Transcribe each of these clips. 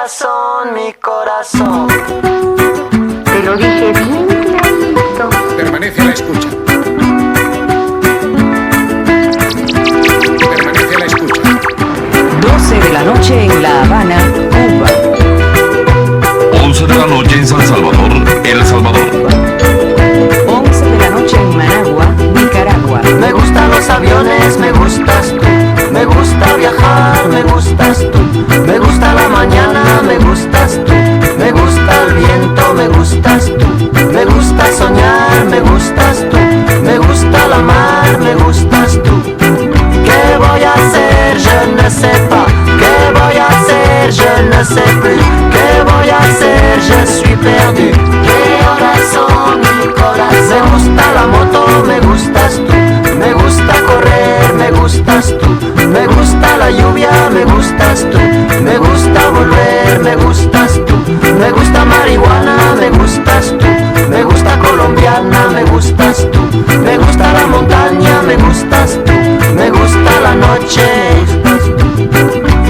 corazón, mi corazón. Te lo dije bien clarito. Permanece a la escucha. Permanece a la escucha. 12 de la noche en La Habana, Cuba. 11 de la noche en San Salvador, El Salvador. 11 de la noche en Managua, Nicaragua. Me gustan los aviones, me gustas tú. Me gusta viajar, me gustas tú. Me gusta la mañana, me gustas tú. Me gusta el viento, me gustas tú. Me gusta soñar, me gustas tú. Me gusta la mar, me gustas tú. ¿Qué voy a hacer? Je ne sais pas. ¿Qué voy a hacer? Je ne sais plus. ¿Qué voy a hacer? Je suis perdu. ¿Qué horas son, mi corazón? Me gusta la moto, me gustas tú. Me gusta correr, me gustas tú. Me gusta la lluvia, me gustas tú. Me gusta volver, me gustas tú. Me gusta marihuana, me gustas tú. Me gusta colombiana, me gustas tú. Me gusta la montaña, me gustas tú. Me gusta la noche.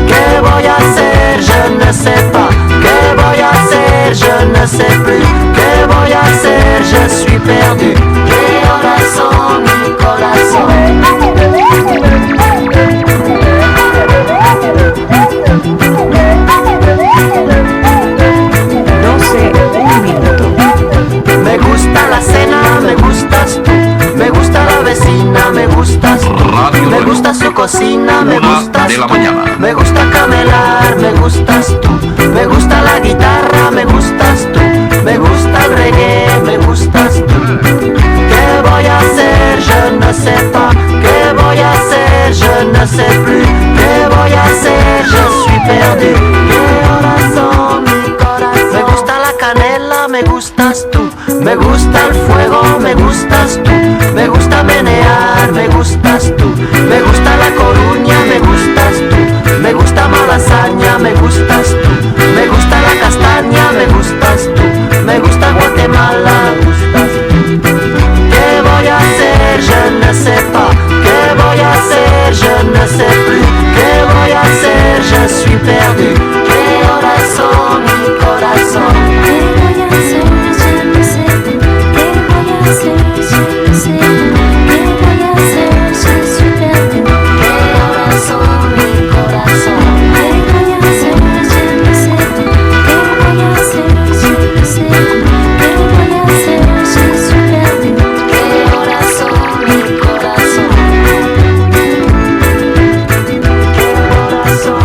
¿Qué voy a hacer? Je ne sais pas. ¿Qué voy a hacer? Je ne sais plus. ¿Qué voy a hacer? Je suis perdu. ¿Qué horas son, mi corazón? 12, un minuto. Me gusta la cena, me gustas tú. Me gusta la vecina, me gustas tú. Radio Me gusta su cocina, me 1 gustas de la tú. mañana. Me gusta camelar, me gustas tú. Me gusta la guitarra, me gustas tú. Me gusta el reggae, me gustas tú. ¿Qué voy a hacer? Je ne sais pas. ¿Qué voy a hacer? Je ne sais plus. ¿Qué voy a hacer? Je suis perdu. ¿Qué horas son, mi corazón? Me gusta la canela, me gustas tú. Me gusta el fuego, me gustas tú. Me gusta menear, me gustas tú. Me gusta La Coruña, me gustas tú. Me gusta Malasaña, me gustas tú. Me gusta la castaña, me gustas tú. Me gusta Guatemala, me gustas tú. ¿Qué voy a hacer? Je ne sais pas. ¿Qué voy a hacer? Je ne sais plus. ¿Qué voy a hacer? Je suis perdu. ¿Qué horas son, mi corazón? ¿Qué voy a hacer? Je ne sais plus. ¿Qué voy a hacer? Je ne sais plus. ¿Qué voy a hacer? Je suis perdu. ¿Qué horas son, mi corazón? ¿Qué voy a hacer? Je ne sais plus. ¿Qué voy a hacer? Je ne sais plus. ¿Qué voy a hacer? Je suis perdu. ¿Qué horas son, mi corazón? ¿Qué horas son?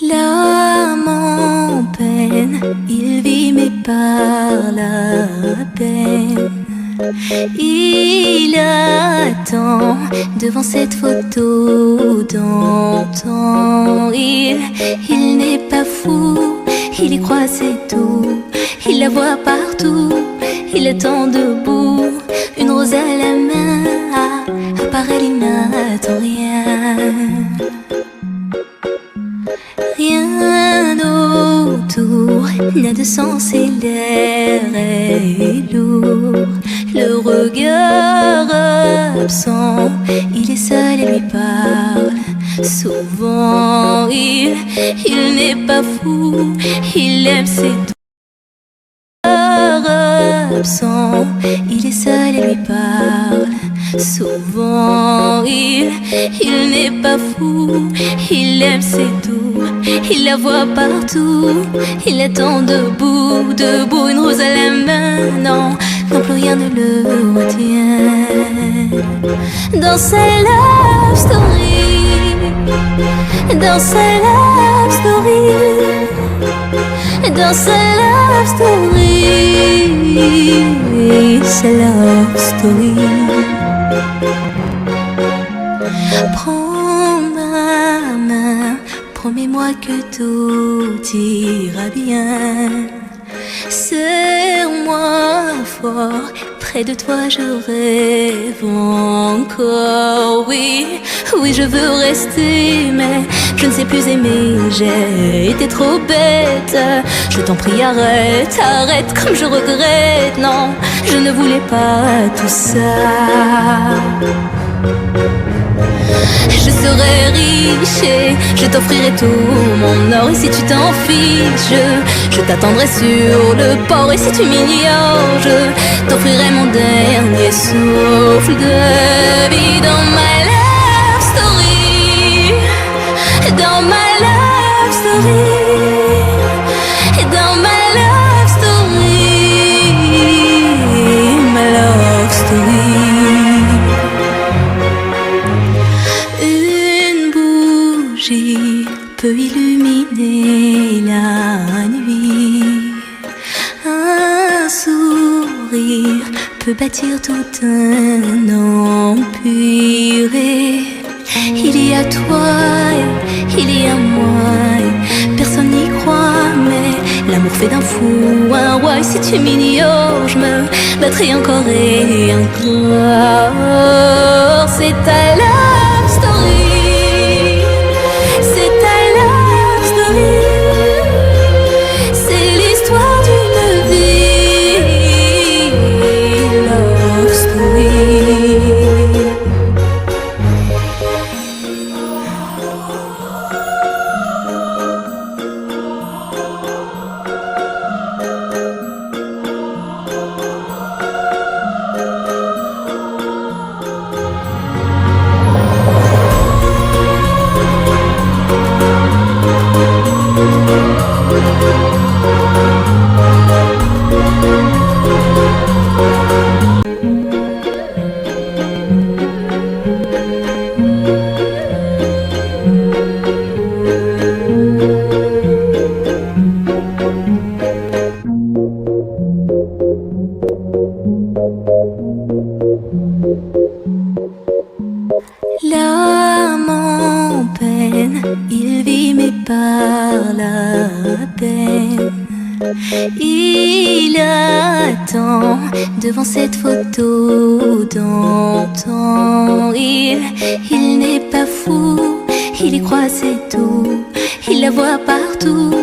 L'âme en peine, il vit mais par la peine. Il attend devant cette photo d'antan. Il n'est pas fou, il y croit c'est tout. Il la voit partout, il attend debout. Une rose à la main, à part elle il n'attend rien. Rien autour n'a de sens et l'air est lourd. Le regard absent, il est seul et lui parle. Souvent il n'est pas fou, il aime ses absent, il est seul et lui parle. Souvent il n'est pas fou, il aime c'est tout. Il la voit partout, il attend debout, debout, une rose à la main, non, non plus rien ne le retient. Dans ces love stories, dans ces love stories, dans ces love stories, c'est love story. Prends ma main, promets-moi que tout ira bien. Serre-moi fort, près de toi je rêve encore. Oui, oui je veux rester, mais je ne sais plus aimer. J'ai été trop bête. Je t'en prie arrête, arrête comme je regrette. Non, je ne voulais pas tout ça. Je serai riche et je t'offrirai tout mon or. Et si tu t'en fiches, je t'attendrai sur le port. Et si tu m'ignores, je t'offrirai mon dernier souffle de vie. Dans my love story, dans my love story, dans my love story, my love story. Peut illuminer la nuit. Un sourire peut bâtir tout un empire. Il y a toi et il y a moi. Personne n'y croit, mais l'amour fait d'un fou un roi. Et si tu m'ignores, je me battrai encore et encore. C'est ta love story. C'est l'histoire d'une vie, love story. L'âme en peine, il vit mais par la peine. Il attend devant cette photo d'antan. Il n'est pas fou, il y croit c'est tout. Il la voit partout,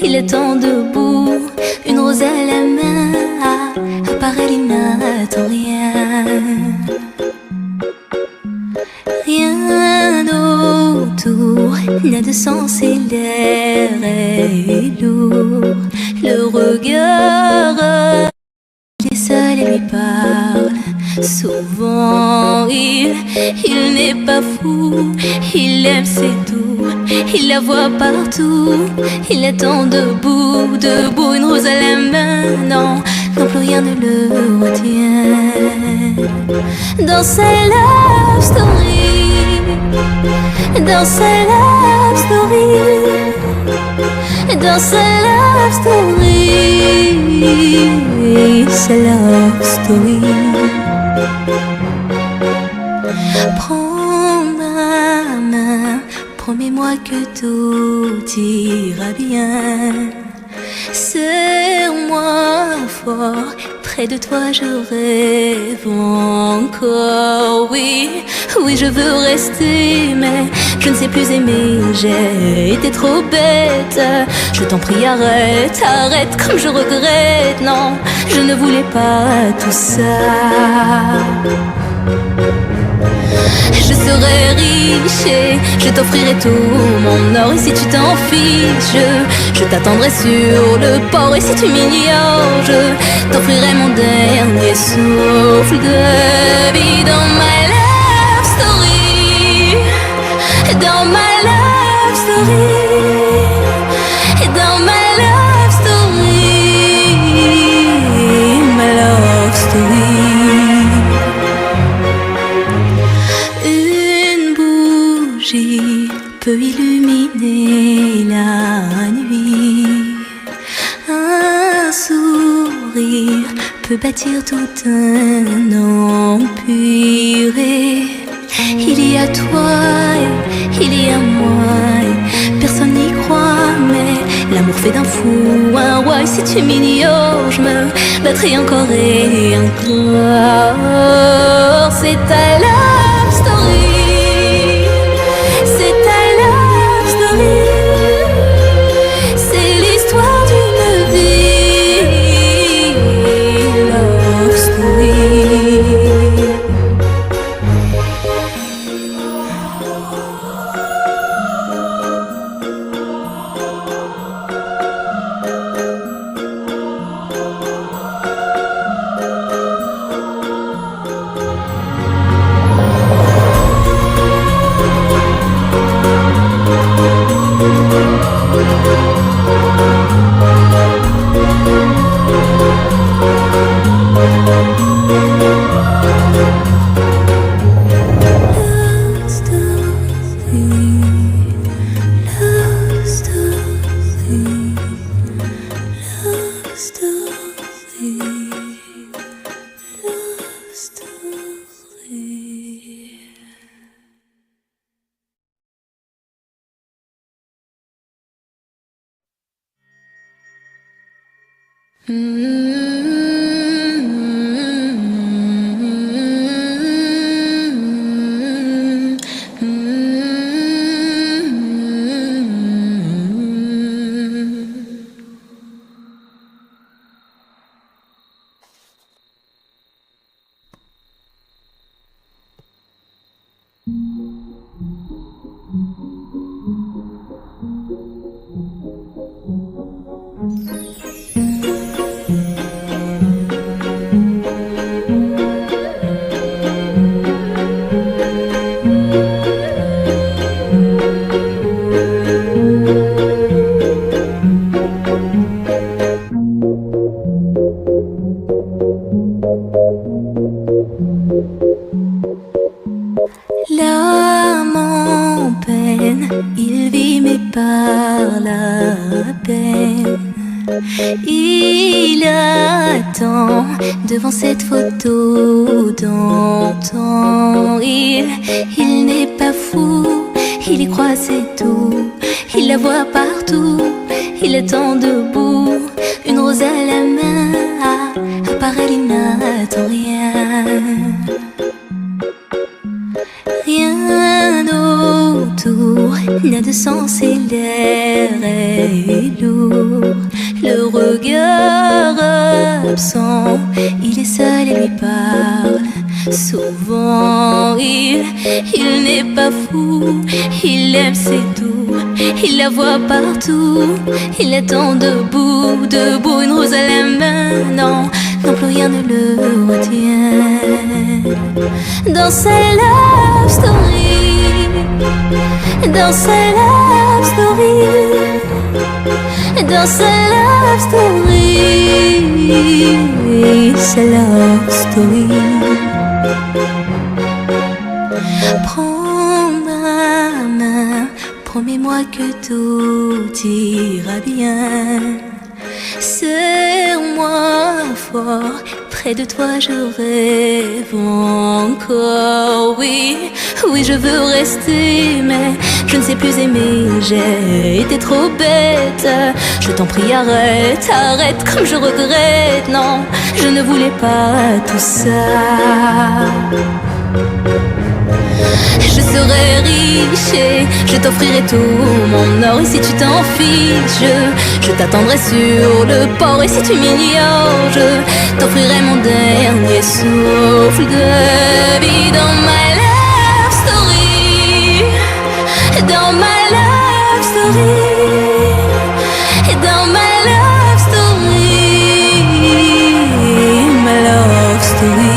il attend debout. Une rose à la main, à part elle il n'attend rien. Rien autour n'a de sens et l'air est lourd. Le regard, il est seul et lui parle. Souvent il n'est pas fou, il aime c'est tout. Il la voit partout, il attend debout, debout. Une rose à la main, non, non plus rien ne le retient. Dans ses love stories, dans ses love stories, dans ses love stories, c'est love story. Prends ma main, promets-moi que tout ira bien. Serre-moi fort, près de toi je rêve encore. Oui, oui je veux rester, mais je ne sais plus aimer. J'ai été trop bête. Je t'en prie arrête, arrête comme je regrette. Non, je ne voulais pas tout ça. Je serai riche et je t'offrirai tout mon or. Et si tu t'en fiches, je t'attendrai sur le port. Et si tu m'ignores, je t'offrirai mon dernier souffle de vie. Dans my love story, dans my love story, dans my love story, my sourire peut bâtir tout un empire. Et il y a toi, et il y a moi, et personne n'y croit, mais l'amour fait d'un fou un roi. Et si tu m'ignores, je me battrai encore et encore. C'est ta love story, c'est ta love story. C'est l'histoire d'une vie, love story. L'âme en peine, il vit mais par la peine. Il attend devant cette photo d'antan. Il n'est pas fou, il y croit c'est tout. Il la voit partout, il attend debout. Une rose à la main, à part elle il n'attend rien. Rien autour n'a de sens et l'air est lourd. Le regard absent, il est seul et lui parle. Souvent il n'est pas fou, il aime c'est tout. Il la voit partout, il attend debout, debout. Une rose à la main, non, non plus rien ne le retient. Dans sa love story, dans sa love story, dans sa love story, sa love story. Prends ma main, promets-moi que tout ira bien. Serre-moi fort, près de toi je rêve encore. Oui, oui je veux rester, mais je ne sais plus aimer. J'ai été trop bête, je t'en prie arrête, arrête comme je regrette. Non, je ne voulais pas tout ça. Je serai riche et je t'offrirai tout mon or. Et si tu t'en fiches, je t'attendrai sur le port. Et si tu m'ignores, je t'offrirai mon dernier souffle de vie. Dans ma love story, dans ma love story, dans ma love story, ma love story.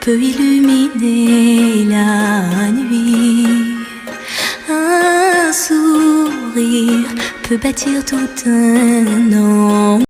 Peut illuminer la nuit. Un sourire peut bâtir tout un